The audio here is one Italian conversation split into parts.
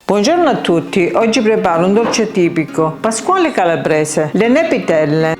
Buongiorno a tutti, oggi preparo un dolce tipico, pasquale calabrese, le nepitelle.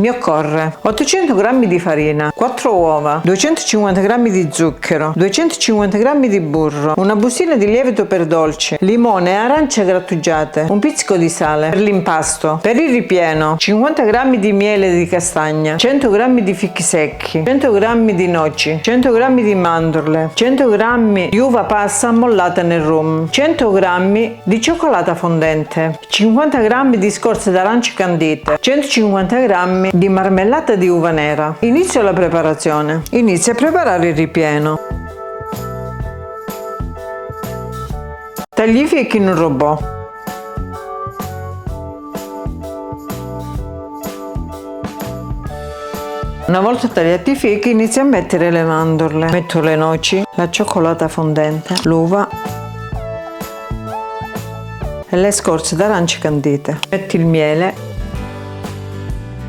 Mi occorre 800 g di farina, 4 uova, 250 g di zucchero, 250 g di burro, una bustina di lievito per dolci, limone e arance grattugiate, un pizzico di sale. Per l'impasto, per il ripieno, 50 g di miele di castagna, 100 g di fichi secchi, 100 g di noci, 100 g di mandorle, 100 g di uva passa ammollata nel rum, 100 g di cioccolata fondente, 50 g di scorze d'arance candite, 150 g di marmellata di uva nera. Inizio la preparazione. Inizio a preparare il ripieno. Tagli i fichi in un robot. Una volta tagliati i fichi, inizio a mettere le mandorle. Metto le noci, la cioccolata fondente, l'uva e le scorze d'arance candite. Metto il miele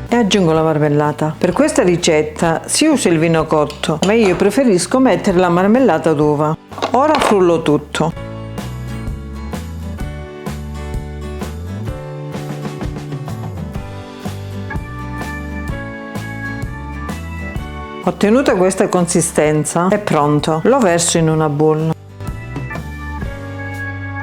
e aggiungo la marmellata. Per questa ricetta si usa il vino cotto, ma io preferisco mettere la marmellata d'uva. Ora frullo tutto. Ottenuta questa consistenza, è pronto. Lo verso in una bowl.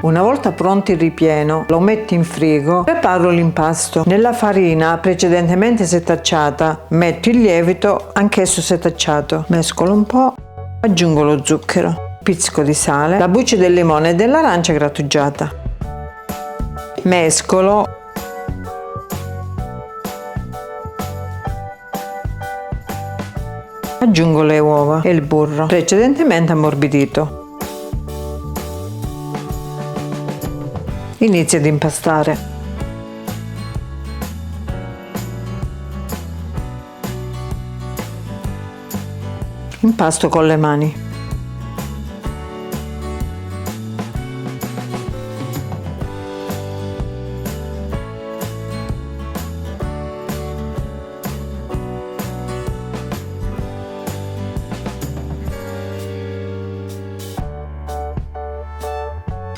Una volta pronto il ripieno, lo metto in frigo, preparo l'impasto. Nella farina precedentemente setacciata metto il lievito, anch'esso setacciato. Mescolo un po', aggiungo lo zucchero, pizzico di sale, la buccia del limone e dell'arancia grattugiata. Mescolo. Aggiungo le uova e il burro, precedentemente ammorbidito. Inizio ad impastare. Impasto con le mani.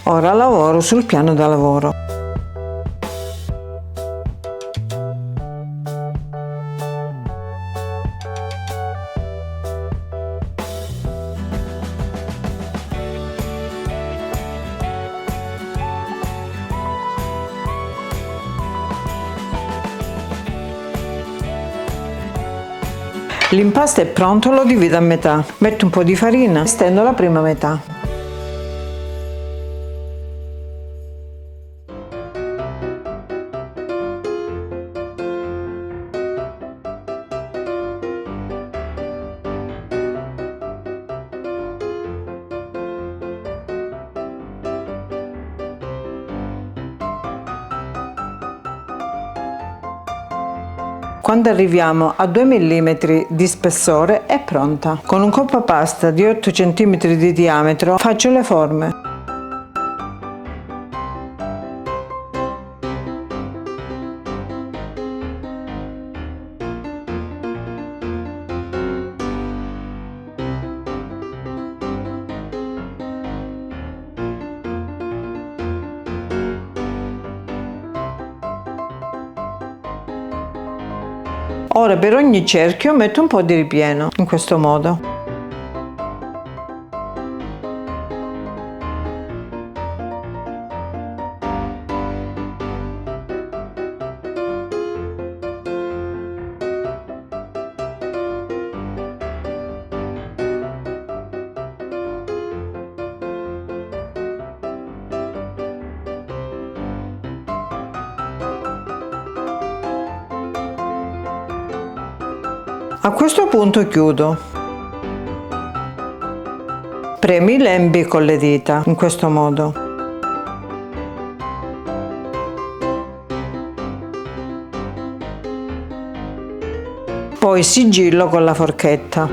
Ora lavoro sul piano da lavoro. L'impasto è pronto, lo divido a metà. Metto un po' di farina e stendo la prima metà. Quando arriviamo a 2 mm di spessore è pronta. Con un coppa pasta di 8 cm di diametro faccio le forme. Ora per ogni cerchio metto un po' di ripieno, in questo modo. A questo punto chiudo. Premi i lembi con le dita, in questo modo. poi sigillo con la forchetta.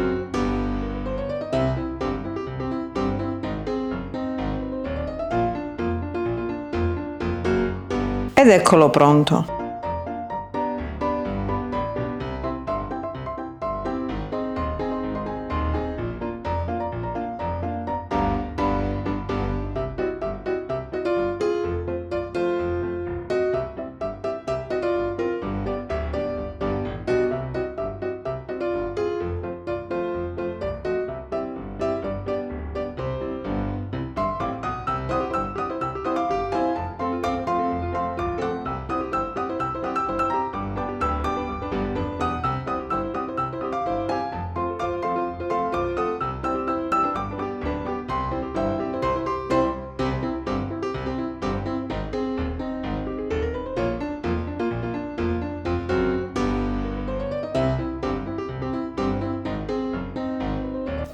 Ed eccolo pronto.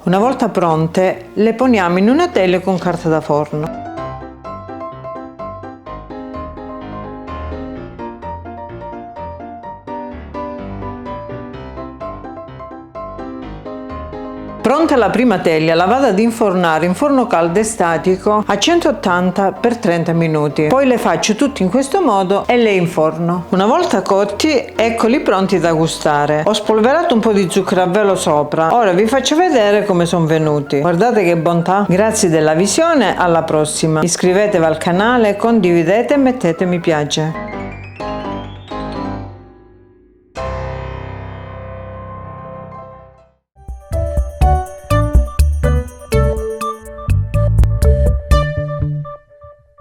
Una volta pronte, le poniamo in una teglia con carta da forno. Pronta la prima teglia, la vado ad infornare in forno caldo e statico a 180 per 30 minuti. Poi le faccio tutti in questo modo e le inforno. Una volta cotti, eccoli pronti da gustare. Ho spolverato un po' di zucchero a velo sopra. Ora vi faccio vedere come sono venuti. Guardate che bontà! Grazie della visione, alla prossima. Iscrivetevi al canale, condividete e mettete mi piace.